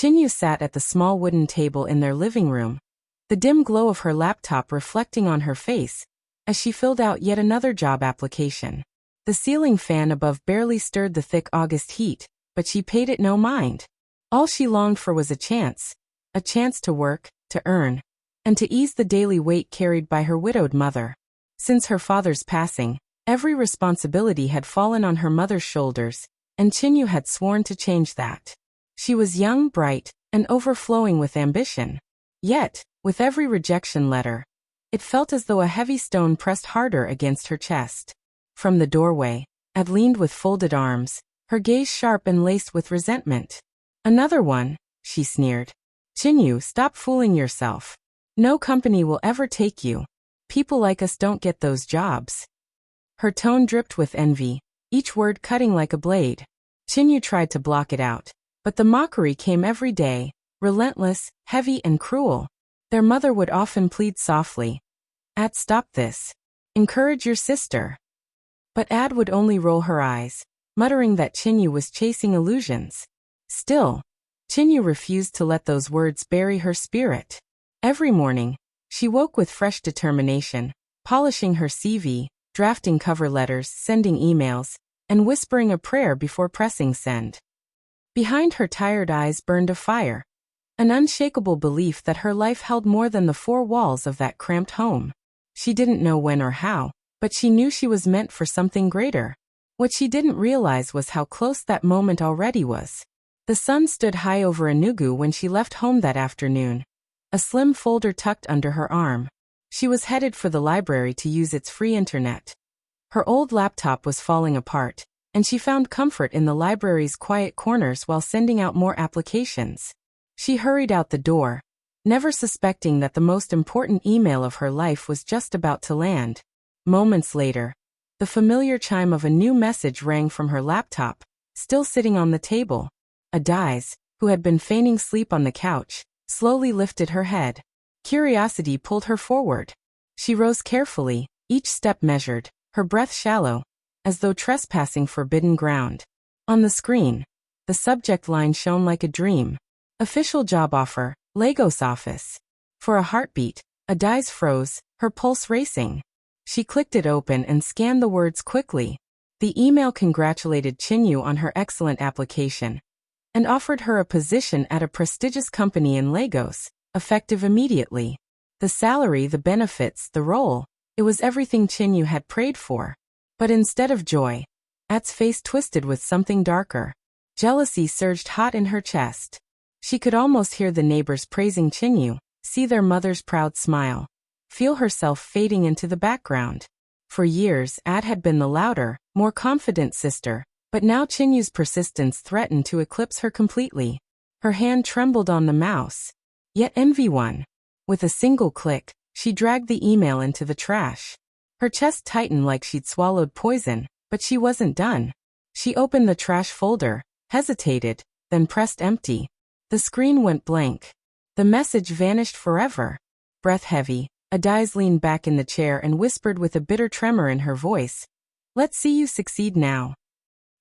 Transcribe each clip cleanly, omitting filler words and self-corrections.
Chinyu sat at the small wooden table in their living room, the dim glow of her laptop reflecting on her face, as she filled out yet another job application. The ceiling fan above barely stirred the thick August heat, but she paid it no mind. All she longed for was a chance to work, to earn, and to ease the daily weight carried by her widowed mother. Since her father's passing, every responsibility had fallen on her mother's shoulders, and Chinyu had sworn to change that. She was young, bright, and overflowing with ambition. Yet, with every rejection letter, it felt as though a heavy stone pressed harder against her chest. From the doorway, Ad leaned with folded arms, her gaze sharp and laced with resentment. "Another one," she sneered. "Chinyu, stop fooling yourself. No company will ever take you. People like us don't get those jobs." Her tone dripped with envy, each word cutting like a blade. Chinyu tried to block it out, but the mockery came every day, relentless, heavy and cruel. Their mother would often plead softly, "Ad, stop this. Encourage your sister." But Ad would only roll her eyes, muttering that Chinyu was chasing illusions. Still, Chinyu refused to let those words bury her spirit. Every morning, she woke with fresh determination, polishing her CV, drafting cover letters, sending emails, and whispering a prayer before pressing send. Behind her tired eyes burned a fire, an unshakable belief that her life held more than the four walls of that cramped home. She didn't know when or how, but she knew she was meant for something greater. What she didn't realize was how close that moment already was. The sun stood high over Enugu when she left home that afternoon, a slim folder tucked under her arm. She was headed for the library to use its free internet. Her old laptop was falling apart, and she found comfort in the library's quiet corners while sending out more applications. She hurried out the door, never suspecting that the most important email of her life was just about to land. Moments later, the familiar chime of a new message rang from her laptop, still sitting on the table. Adiz, who had been feigning sleep on the couch, slowly lifted her head. Curiosity pulled her forward. She rose carefully, each step measured, her breath shallow, as though trespassing forbidden ground. On the screen, the subject line shone like a dream. "Official job offer, Lagos office." For a heartbeat, Adiz froze, her pulse racing. She clicked it open and scanned the words quickly. The email congratulated Chinyu on her excellent application and offered her a position at a prestigious company in Lagos, effective immediately. The salary, the benefits, the role, it was everything Chinyu had prayed for. But instead of joy, At's face twisted with something darker. Jealousy surged hot in her chest. She could almost hear the neighbors praising Chinyu, see their mother's proud smile, feel herself fading into the background. For years, Ad had been the louder, more confident sister, but now Chinyu's persistence threatened to eclipse her completely. Her hand trembled on the mouse. Yet envy won. With a single click, she dragged the email into the trash. Her chest tightened like she'd swallowed poison, but she wasn't done. She opened the trash folder, hesitated, then pressed empty. The screen went blank. The message vanished forever. Breath heavy, Adiz leaned back in the chair and whispered with a bitter tremor in her voice, "Let's see you succeed now."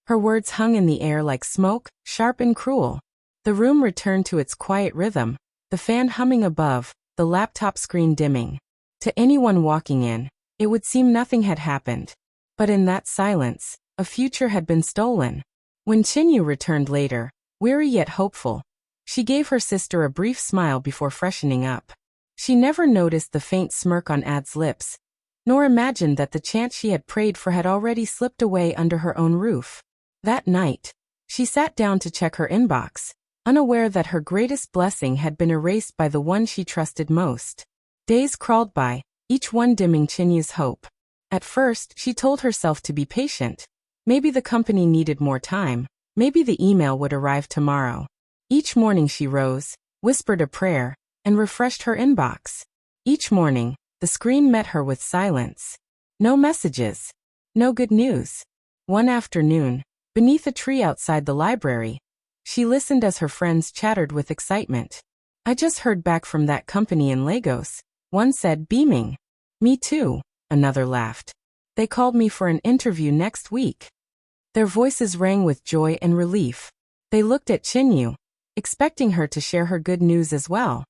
Her words hung in the air like smoke, sharp and cruel. The room returned to its quiet rhythm, the fan humming above, the laptop screen dimming. To anyone walking in, it would seem nothing had happened. But in that silence, a future had been stolen. When Chinyu returned later, weary yet hopeful, she gave her sister a brief smile before freshening up. She never noticed the faint smirk on Ad's lips, nor imagined that the chance she had prayed for had already slipped away under her own roof. That night, she sat down to check her inbox, unaware that her greatest blessing had been erased by the one she trusted most. Days crawled by, each one dimming Chinyu's hope. At first, she told herself to be patient. Maybe the company needed more time. Maybe the email would arrive tomorrow. Each morning she rose, whispered a prayer, and refreshed her inbox. Each morning, the screen met her with silence. No messages. No good news. One afternoon, beneath a tree outside the library, she listened as her friends chattered with excitement. "I just heard back from that company in Lagos," one said, beaming. "Me too," another laughed. "They called me for an interview next week." Their voices rang with joy and relief. They looked at Chinyu, expecting her to share her good news as well.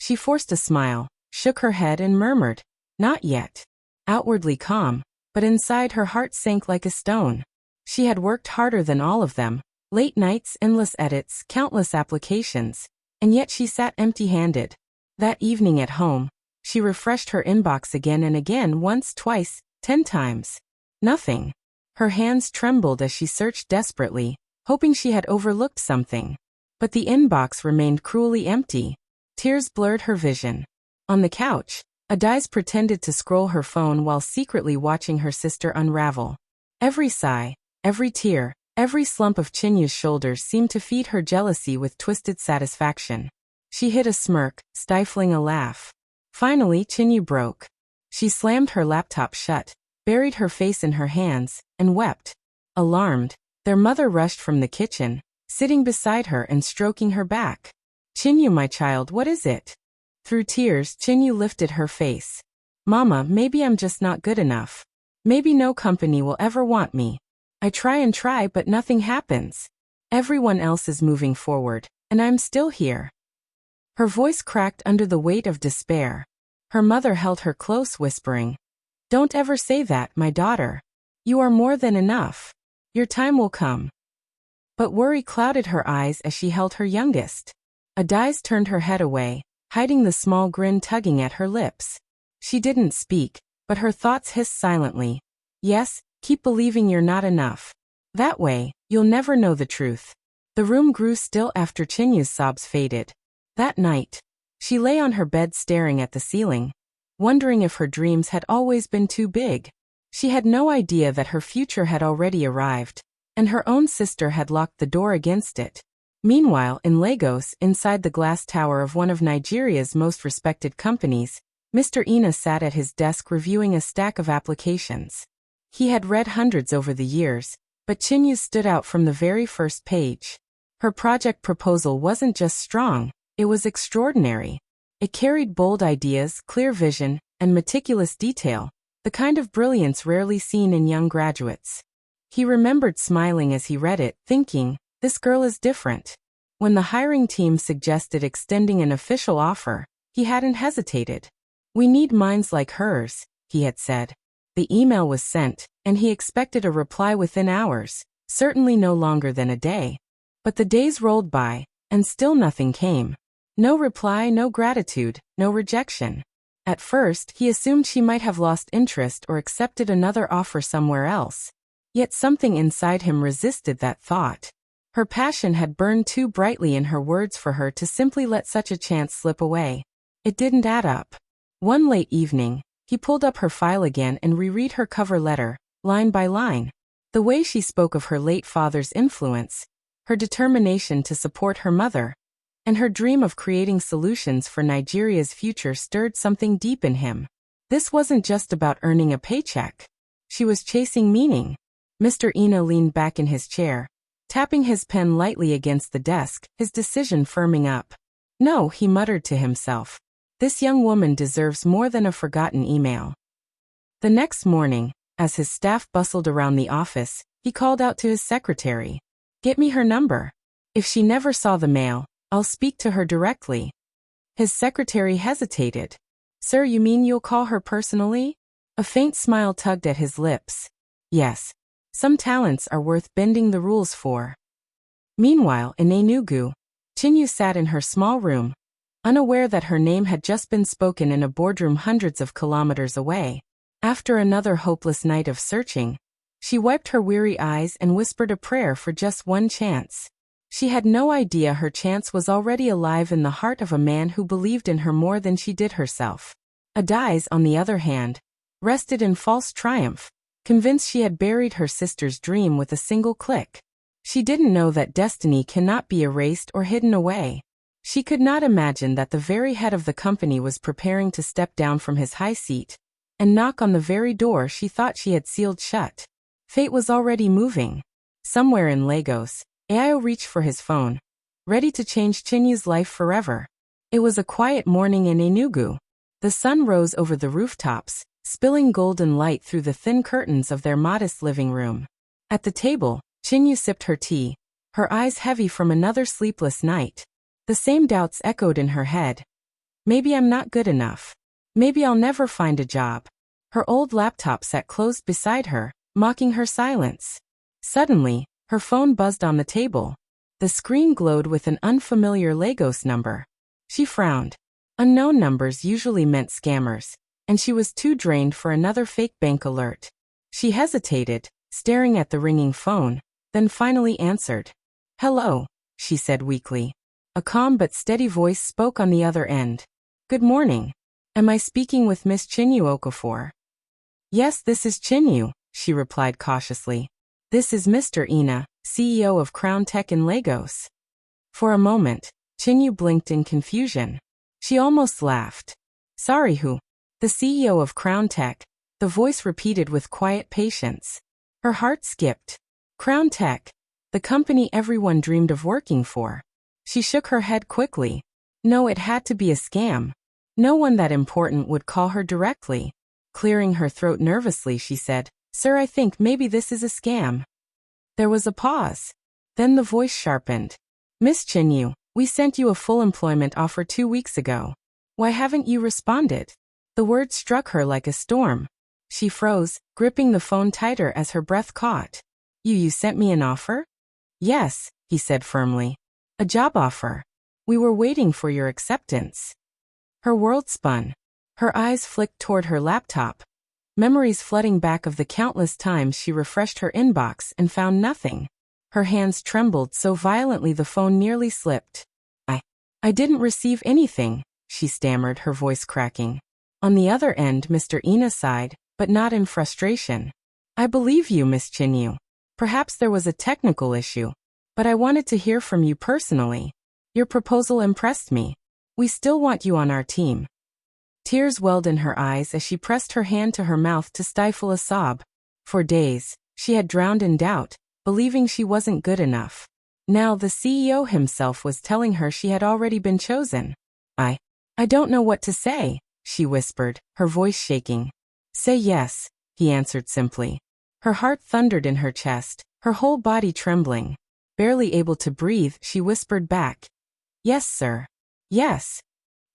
She forced a smile, shook her head and murmured, "Not yet." Outwardly calm, but inside her heart sank like a stone. She had worked harder than all of them, late nights, endless edits, countless applications, and yet she sat empty-handed. That evening at home, she refreshed her inbox again and again, once, twice, 10 times. Nothing. Her hands trembled as she searched desperately, hoping she had overlooked something. But the inbox remained cruelly empty. Tears blurred her vision. On the couch, Adiz pretended to scroll her phone while secretly watching her sister unravel. Every sigh, every tear, every slump of Chinyu's shoulders seemed to feed her jealousy with twisted satisfaction. She hid a smirk, stifling a laugh. Finally, Chinyu broke. She slammed her laptop shut, buried her face in her hands, and wept. Alarmed, their mother rushed from the kitchen, sitting beside her and stroking her back. "Chinyu, my child, what is it?" Through tears, Chinyu lifted her face. "Mama, maybe I'm just not good enough. Maybe no company will ever want me. I try and try, but nothing happens. Everyone else is moving forward, and I'm still here." Her voice cracked under the weight of despair. Her mother held her close, whispering, "Don't ever say that, my daughter. You are more than enough. Your time will come." But worry clouded her eyes as she held her youngest. Adiz turned her head away, hiding the small grin tugging at her lips. She didn't speak, but her thoughts hissed silently. "Yes, keep believing you're not enough. That way, you'll never know the truth." The room grew still after Chinyu's sobs faded. That night, she lay on her bed staring at the ceiling, wondering if her dreams had always been too big. She had no idea that her future had already arrived, and her own sister had locked the door against it. Meanwhile, in Lagos, inside the glass tower of one of Nigeria's most respected companies, Mr. Ina sat at his desk reviewing a stack of applications. He had read hundreds over the years, but Chinyu stood out from the very first page. Her project proposal wasn't just strong, it was extraordinary. It carried bold ideas, clear vision, and meticulous detail, the kind of brilliance rarely seen in young graduates. He remembered smiling as he read it, thinking, "This girl is different." When the hiring team suggested extending an official offer, he hadn't hesitated. "We need minds like hers," he had said. The email was sent, and he expected a reply within hours, certainly no longer than a day. But the days rolled by, and still nothing came. No reply, no gratitude, no rejection. At first, he assumed she might have lost interest or accepted another offer somewhere else. Yet something inside him resisted that thought. Her passion had burned too brightly in her words for her to simply let such a chance slip away. It didn't add up. One late evening, he pulled up her file again and reread her cover letter, line by line. The way she spoke of her late father's influence, her determination to support her mother, and her dream of creating solutions for Nigeria's future stirred something deep in him. This wasn't just about earning a paycheck. She was chasing meaning. Mr. Ina leaned back in his chair, tapping his pen lightly against the desk, his decision firming up. "No," he muttered to himself. "This young woman deserves more than a forgotten email." The next morning, as his staff bustled around the office, he called out to his secretary, "Get me her number. If she never saw the mail, I'll speak to her directly." His secretary hesitated. "Sir, you mean you'll call her personally?" A faint smile tugged at his lips. "Yes. Some talents are worth bending the rules for." Meanwhile, in Enugu, Chinyu sat in her small room, unaware that her name had just been spoken in a boardroom hundreds of kilometers away. After another hopeless night of searching, she wiped her weary eyes and whispered a prayer for just one chance. She had no idea her chance was already alive in the heart of a man who believed in her more than she did herself. Adiz, on the other hand, rested in false triumph, convinced she had buried her sister's dream with a single click. She didn't know that destiny cannot be erased or hidden away. She could not imagine that the very head of the company was preparing to step down from his high seat and knock on the very door she thought she had sealed shut. Fate was already moving. Somewhere in Lagos, Ayo reached for his phone, ready to change Chinyu's life forever. It was a quiet morning in Enugu. The sun rose over the rooftops, spilling golden light through the thin curtains of their modest living room. At the table, Chinyu sipped her tea, her eyes heavy from another sleepless night. The same doubts echoed in her head. Maybe I'm not good enough. Maybe I'll never find a job. Her old laptop sat closed beside her, mocking her silence. Suddenly, her phone buzzed on the table. The screen glowed with an unfamiliar Lagos number. She frowned. Unknown numbers usually meant scammers, and she was too drained for another fake bank alert. She hesitated, staring at the ringing phone, then finally answered. "Hello," she said weakly. A calm but steady voice spoke on the other end. "Good morning. Am I speaking with Miss Chinyu Okafor?" "Yes, this is Chinyu," she replied cautiously. "This is Mr. Ina, CEO of Crown Tech in Lagos." For a moment, Chinyu blinked in confusion. She almost laughed. "Sorry, who?" "The CEO of Crown Tech," the voice repeated with quiet patience. Her heart skipped. Crown Tech, the company everyone dreamed of working for. She shook her head quickly. No, it had to be a scam. No one that important would call her directly. Clearing her throat nervously, she said, "Sir, I think maybe this is a scam." There was a pause. Then the voice sharpened. "Miss Chinyu, we sent you a full employment offer 2 weeks ago. Why haven't you responded?" The word struck her like a storm. She froze, gripping the phone tighter as her breath caught. You sent me an offer?" "Yes," he said firmly. "A job offer. We were waiting for your acceptance." Her world spun. Her eyes flicked toward her laptop. Memories flooding back of the countless times she refreshed her inbox and found nothing. Her hands trembled so violently the phone nearly slipped. I didn't receive anything," she stammered, her voice cracking. On the other end, Mr. Ina sighed, but not in frustration. "I believe you, Miss Chinyu. Perhaps there was a technical issue, but I wanted to hear from you personally. Your proposal impressed me. We still want you on our team." Tears welled in her eyes as she pressed her hand to her mouth to stifle a sob. For days, she had drowned in doubt, believing she wasn't good enough. Now the CEO himself was telling her she had already been chosen. I don't know what to say," she whispered, her voice shaking. "Say yes," he answered simply. Her heart thundered in her chest, her whole body trembling. Barely able to breathe, she whispered back, "Yes, sir. Yes."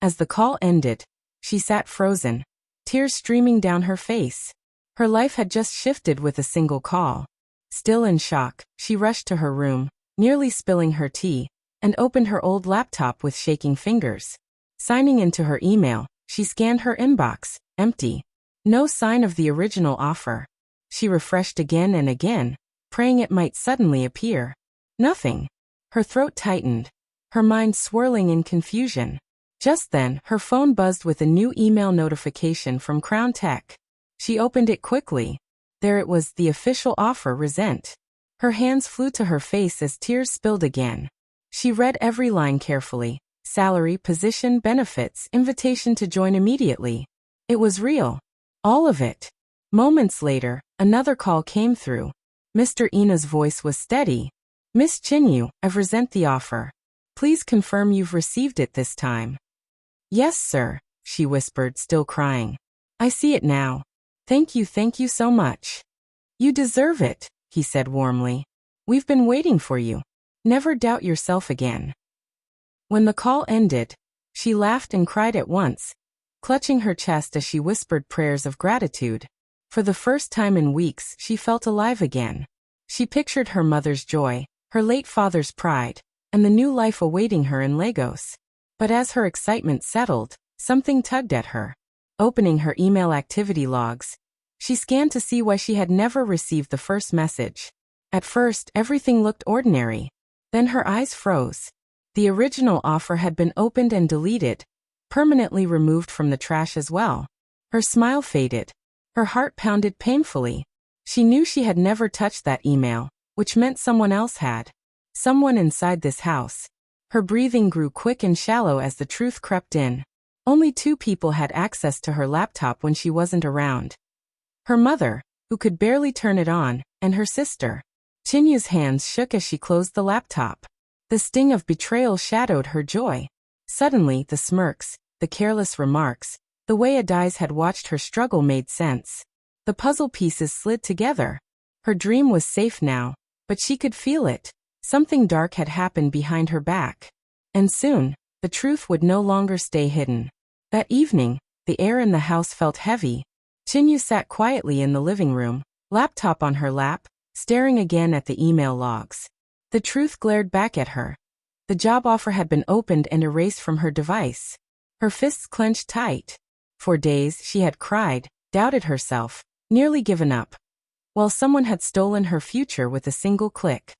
As the call ended, she sat frozen, tears streaming down her face. Her life had just shifted with a single call. Still in shock, she rushed to her room, nearly spilling her tea, and opened her old laptop with shaking fingers. Signing into her email, she scanned her inbox, empty. No sign of the original offer. She refreshed again and again, praying it might suddenly appear. Nothing. Her throat tightened, her mind swirling in confusion. Just then, her phone buzzed with a new email notification from Crown Tech. She opened it quickly. There it was, the official offer resent. Her hands flew to her face as tears spilled again. She read every line carefully. Salary, position, benefits, invitation to join immediately. It was real. All of it. Moments later, another call came through. Mr. Ina's voice was steady. "Miss Chinyu, I've resent the offer. Please confirm you've received it this time." "Yes, sir," she whispered, still crying. "I see it now. Thank you so much." "You deserve it," he said warmly. "We've been waiting for you. Never doubt yourself again." When the call ended, she laughed and cried at once, clutching her chest as she whispered prayers of gratitude. For the first time in weeks, she felt alive again. She pictured her mother's joy, her late father's pride, and the new life awaiting her in Lagos. But as her excitement settled, something tugged at her. Opening her email activity logs, she scanned to see why she had never received the first message. At first, everything looked ordinary. Then her eyes froze. The original offer had been opened and deleted, permanently removed from the trash as well. Her smile faded. Her heart pounded painfully. She knew she had never touched that email, which meant someone else had. Someone inside this house. Her breathing grew quick and shallow as the truth crept in. Only 2 people had access to her laptop when she wasn't around. Her mother, who could barely turn it on, and her sister. Chinyu's hands shook as she closed the laptop. The sting of betrayal shadowed her joy. Suddenly, the smirks, the careless remarks, the way Adai's had watched her struggle made sense. The puzzle pieces slid together. Her dream was safe now, but she could feel it. Something dark had happened behind her back. And soon, the truth would no longer stay hidden. That evening, the air in the house felt heavy. Chinyu sat quietly in the living room, laptop on her lap, staring again at the email logs. The truth glared back at her. The job offer had been opened and erased from her device. Her fists clenched tight. For days, she had cried, doubted herself, nearly given up. While someone had stolen her future with a single click.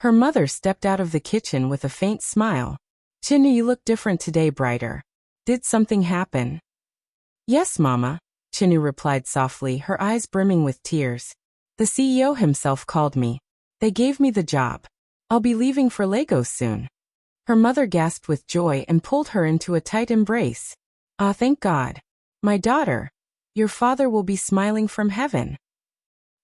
Her mother stepped out of the kitchen with a faint smile. Chinyu, you look different today, brighter. Did something happen? Yes, Mama, Chinyu replied softly, her eyes brimming with tears. The CEO himself called me. They gave me the job. I'll be leaving for Lagos soon. Her mother gasped with joy and pulled her into a tight embrace. Ah, thank God. My daughter. Your father will be smiling from heaven.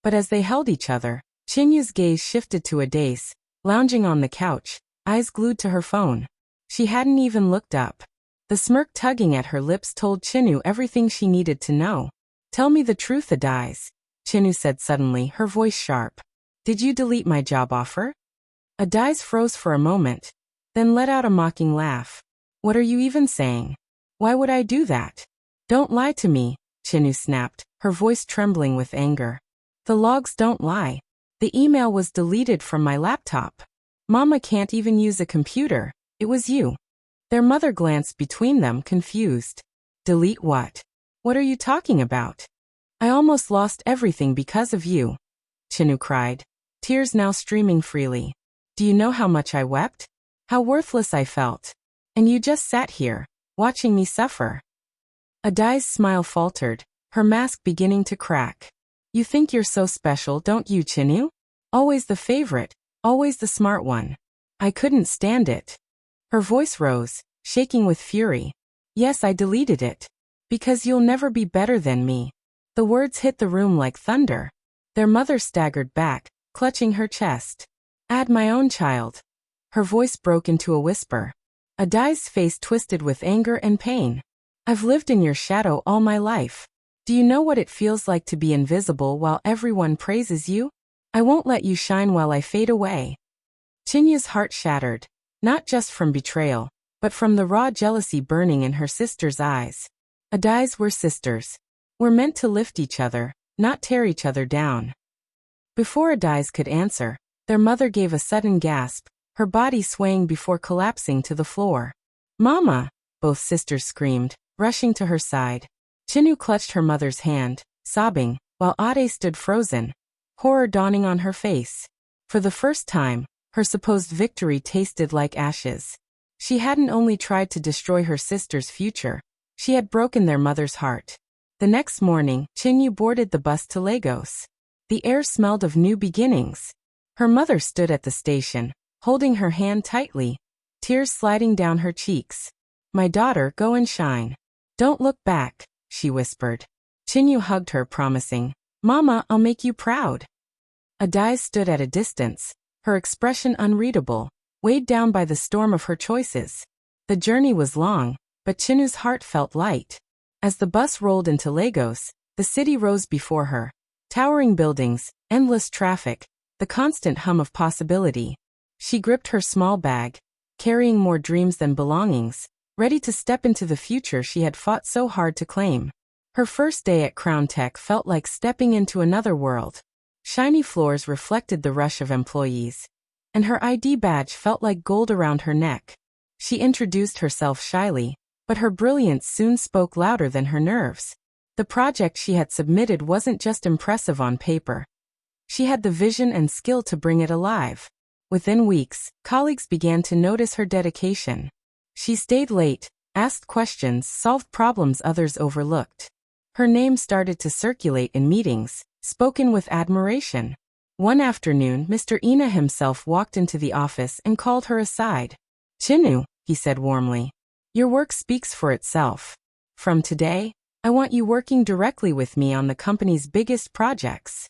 But as they held each other, Chinyu's gaze shifted to Adace, lounging on the couch, eyes glued to her phone. She hadn't even looked up. The smirk tugging at her lips told Chinyu everything she needed to know. Tell me the truth, Adace, Chinyu said suddenly, her voice sharp. Did you delete my job offer? Adace froze for a moment, then let out a mocking laugh. What are you even saying? Why would I do that? Don't lie to me, Chinyu snapped, her voice trembling with anger. The logs don't lie. The email was deleted from my laptop. Mama can't even use a computer. It was you. Their mother glanced between them, confused. Delete what? What are you talking about? I almost lost everything because of you, Chinyu cried, tears now streaming freely. Do you know how much I wept? How worthless I felt. And you just sat here, watching me suffer. Adace's smile faltered, her mask beginning to crack. You think you're so special, don't you, Chinyu? Always the favorite, always the smart one. I couldn't stand it. Her voice rose, shaking with fury. Yes, I deleted it. Because you'll never be better than me. The words hit the room like thunder. Their mother staggered back, clutching her chest. Add my own child. Her voice broke into a whisper. Adace's face twisted with anger and pain. I've lived in your shadow all my life. Do you know what it feels like to be invisible while everyone praises you? I won't let you shine while I fade away. Chinyu's heart shattered, not just from betrayal, but from the raw jealousy burning in her sister's eyes. Adace, we're sisters. We're meant to lift each other, not tear each other down. Before Adace could answer, their mother gave a sudden gasp, her body swaying before collapsing to the floor. Mama! Both sisters screamed, rushing to her side. Chinyu clutched her mother's hand, sobbing, while Ade stood frozen, horror dawning on her face. For the first time, her supposed victory tasted like ashes. She hadn't only tried to destroy her sister's future, she had broken their mother's heart. The next morning, Chinyu boarded the bus to Lagos. The air smelled of new beginnings. Her mother stood at the station, holding her hand tightly, tears sliding down her cheeks. My daughter, go and shine. Don't look back, she whispered. Chinyu hugged her, promising, Mama, I'll make you proud. Adace stood at a distance, her expression unreadable, weighed down by the storm of her choices. The journey was long, but Chinyu's heart felt light. As the bus rolled into Lagos, the city rose before her. Towering buildings, endless traffic, the constant hum of possibility. She gripped her small bag, carrying more dreams than belongings, ready to step into the future she had fought so hard to claim. Her first day at Crown Tech felt like stepping into another world. Shiny floors reflected the rush of employees, and her ID badge felt like gold around her neck. She introduced herself shyly, but her brilliance soon spoke louder than her nerves. The project she had submitted wasn't just impressive on paper. She had the vision and skill to bring it alive. Within weeks, colleagues began to notice her dedication. She stayed late, asked questions, solved problems others overlooked. Her name started to circulate in meetings, spoken with admiration. One afternoon, Mr. Ina himself walked into the office and called her aside. Chinyu, he said warmly, your work speaks for itself. From today, I want you working directly with me on the company's biggest projects.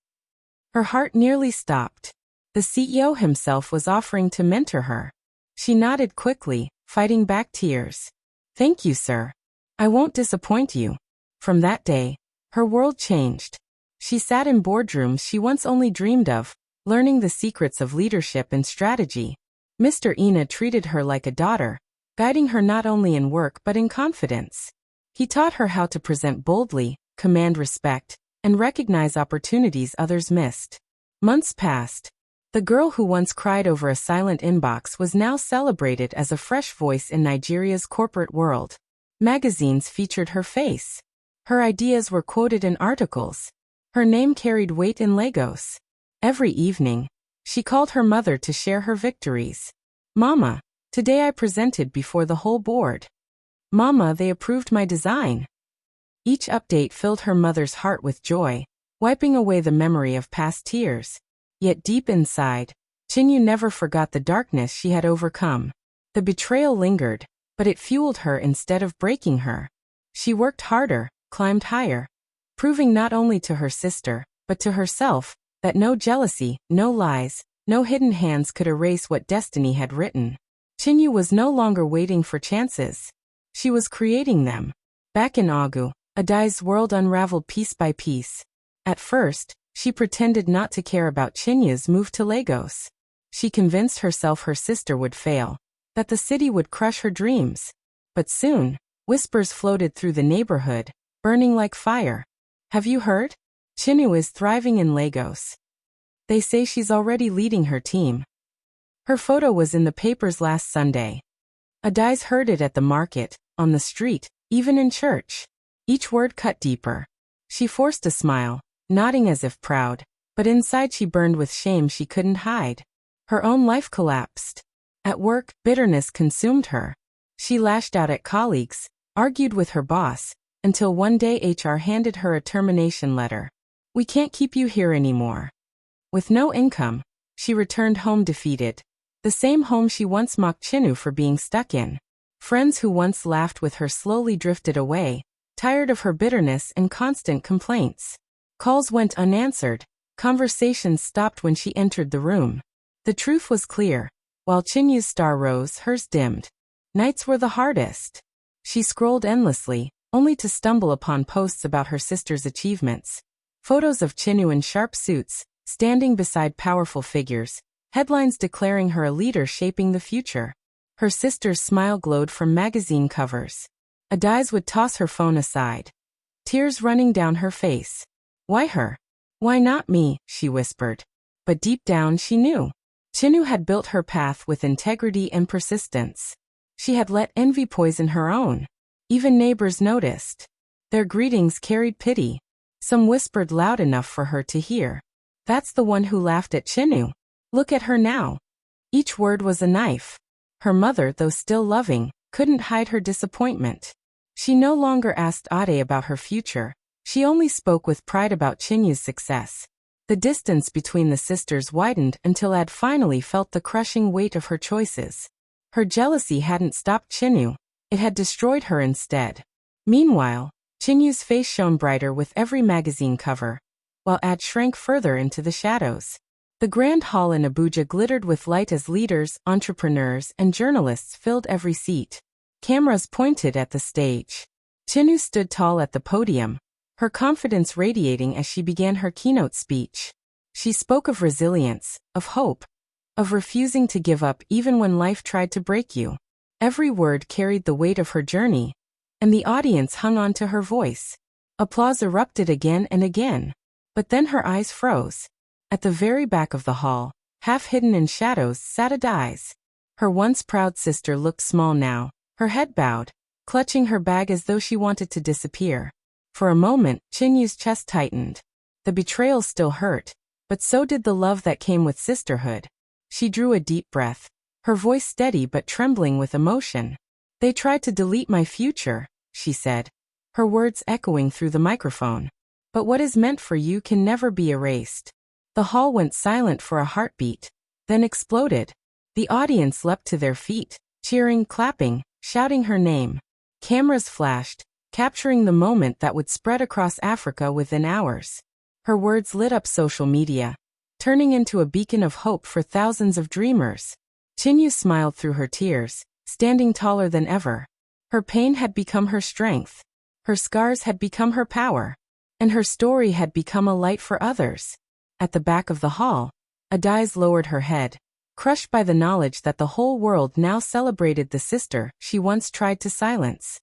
Her heart nearly stopped. The CEO himself was offering to mentor her. She nodded quickly, fighting back tears. Thank you, sir. I won't disappoint you. From that day, her world changed. She sat in boardrooms she once only dreamed of, learning the secrets of leadership and strategy. Mr. Ina treated her like a daughter, guiding her not only in work but in confidence. He taught her how to present boldly, command respect, and recognize opportunities others missed. Months passed. The girl who once cried over a silent inbox was now celebrated as a fresh voice in Nigeria's corporate world. Magazines featured her face. Her ideas were quoted in articles. Her name carried weight in Lagos. Every evening, she called her mother to share her victories. "Mama, today I presented before the whole board. Mama, they approved my design." Each update filled her mother's heart with joy, wiping away the memory of past tears. Yet deep inside, Chinyu never forgot the darkness she had overcome. The betrayal lingered, but it fueled her instead of breaking her. She worked harder, climbed higher, proving not only to her sister, but to herself, that no jealousy, no lies, no hidden hands could erase what destiny had written. Chinyu was no longer waiting for chances. She was creating them. Back in Ogu, Adai's world unraveled piece by piece. At first, she pretended not to care about Chinyu's move to Lagos. She convinced herself her sister would fail, that the city would crush her dreams. But soon, whispers floated through the neighborhood, burning like fire. "Have you heard? Chinyu is thriving in Lagos. They say she's already leading her team." Her photo was in the papers last Sunday. Adai's heard it at the market, on the street, even in church. Each word cut deeper. She forced a smile, nodding as if proud, but inside she burned with shame she couldn't hide. Her own life collapsed. At work, bitterness consumed her. She lashed out at colleagues, argued with her boss, until one day HR handed her a termination letter. "We can't keep you here anymore." With no income, she returned home defeated. The same home she once mocked Chinyu for being stuck in. Friends who once laughed with her slowly drifted away, tired of her bitterness and constant complaints. Calls went unanswered. Conversations stopped when she entered the room. The truth was clear. While Chinyu's star rose, hers dimmed. Nights were the hardest. She scrolled endlessly, only to stumble upon posts about her sister's achievements. Photos of Chinyu in sharp suits, standing beside powerful figures, headlines declaring her a leader shaping the future. Her sister's smile glowed from magazine covers. Adai's would toss her phone aside, tears running down her face. "Why her? Why not me?" she whispered. But deep down she knew. Chinyu had built her path with integrity and persistence. She had let envy poison her own. Even neighbors noticed. Their greetings carried pity. Some whispered loud enough for her to hear. "That's the one who laughed at Chinyu. Look at her now." Each word was a knife. Her mother, though still loving, couldn't hide her disappointment. She no longer asked Ade about her future. She only spoke with pride about Chinyu's success. The distance between the sisters widened until Ad finally felt the crushing weight of her choices. Her jealousy hadn't stopped Chinyu. It had destroyed her instead. Meanwhile, Chinyu's face shone brighter with every magazine cover, while Ad shrank further into the shadows. The grand hall in Abuja glittered with light as leaders, entrepreneurs, and journalists filled every seat. Cameras pointed at the stage. Chinyu stood tall at the podium, her confidence radiating as she began her keynote speech. She spoke of resilience, of hope, of refusing to give up even when life tried to break you. Every word carried the weight of her journey, and the audience hung on to her voice. Applause erupted again and again. But then her eyes froze. At the very back of the hall, half hidden in shadows, sat Adai's. Her once proud sister looked small now, her head bowed, clutching her bag as though she wanted to disappear. For a moment, Chinyu's chest tightened. The betrayal still hurt, but so did the love that came with sisterhood. She drew a deep breath, her voice steady but trembling with emotion. "They tried to delete my future," she said, her words echoing through the microphone. "But what is meant for you can never be erased." The hall went silent for a heartbeat, then exploded. The audience leapt to their feet, cheering, clapping, shouting her name. Cameras flashed, capturing the moment that would spread across Africa within hours. Her words lit up social media, turning into a beacon of hope for thousands of dreamers. Chinyu smiled through her tears, standing taller than ever. Her pain had become her strength. Her scars had become her power. And her story had become a light for others. At the back of the hall, Adai's lowered her head, crushed by the knowledge that the whole world now celebrated the sister she once tried to silence.